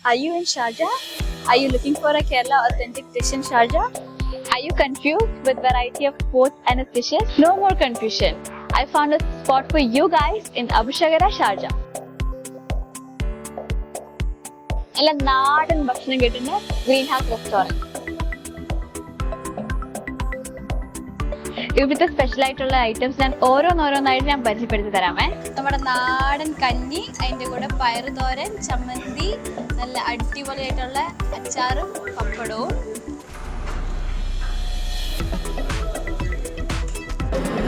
Are you in Sharjah? Are you looking for a Kerala authentic dish in Sharjah? Are you confused with variety of sports and its dishes? No more confusion. I found a spot for you guys in Abu Shagara, Sharjah. നല്ല നാടൻ ഭക്ഷണം കിട്ടുന്ന green house restaurant. ഇവിടുത്തെ special ആയിട്ടുള്ള items ഞാൻ ഓരോന്നോരോന്നായിട്ട് ഞാൻ പരിചയപ്പെടുത്തി തരാമേ. നമ്മുടെ നാടൻ കഞ്ഞി, അതിൻ്റെ കൂടെ പയറ് തോരൻ, ചമ്മന്തി, നല്ല അടിപൊളിയായിട്ടുള്ള അച്ചാറും പപ്പടവും,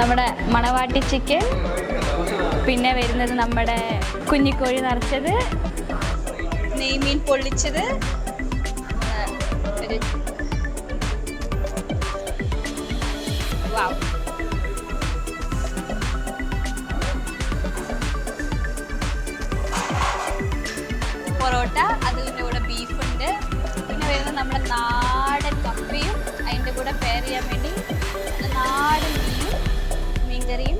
നമ്മുടെ മണവാട്ടി ചിക്കൻ, പിന്നെ വരുന്നത് നമ്മുടെ കുഞ്ഞിക്കോഴി നിറച്ചത്, നെയ്മീൻ പൊള്ളിച്ചത്, പൊറോട്ട, അതിൻ്റെ കൂടെ ബീഫുണ്ട്. പിന്നെ വരുന്നത് നമ്മുടെ നാടൻ കപ്പയും അതിൻ്റെ കൂടെ പെയർ ചെയ്യാൻ വേണ്ടി നാടൻ മീൻകറിയും.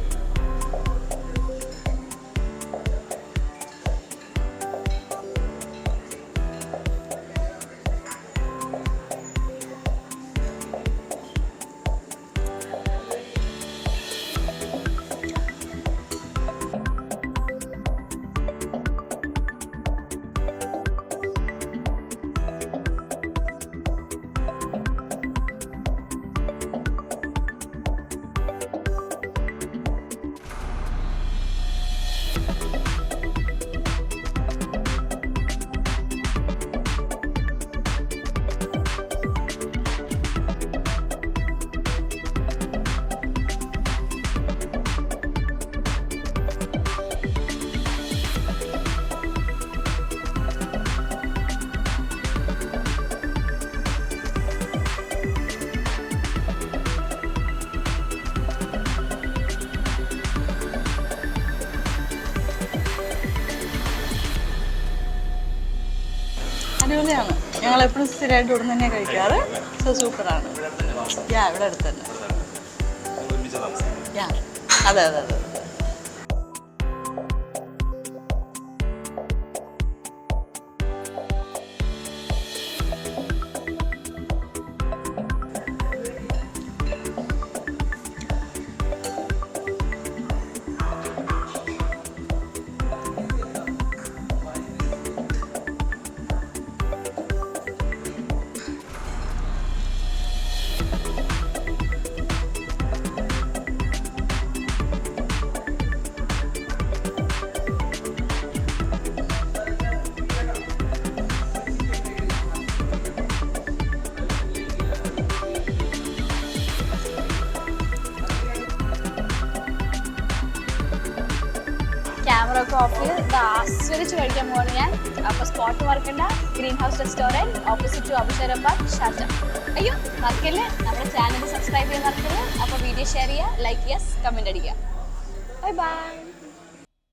അടിപൊളിയാണ്. ഞങ്ങൾ എപ്പോഴും സ്ഥിരമായിട്ട് ഇവിടെ തന്നെയാണ് കഴിക്കാറ്. സോ സൂപ്പറാണ്. ഇവിടെ അടുത്ത് തന്നെ. അതെ അതെ അതെ. ക്യാമറ ഒക്കെ ഓഫ് ചെയ്ത് ആസ്വദിച്ച് കഴിക്കാൻ പോവാണ് ഞാൻ. അപ്പോൾ സ്പോട്ട് മറക്കണ്ട, green house restaurant, opposite to അബുഷറബ, ഷാർജ. അയ്യോ മറക്കല്ലേ, നമ്മുടെ ചാനൽ സബ്സ്ക്രൈബ് ചെയ്യാൻ മറക്കരുത്. അപ്പോൾ വീഡിയോ ഷെയർ ചെയ്യുക, ലൈക്ക് ചെയ്യുക, കമൻറ്റ് അടിക്കുക. Bye by.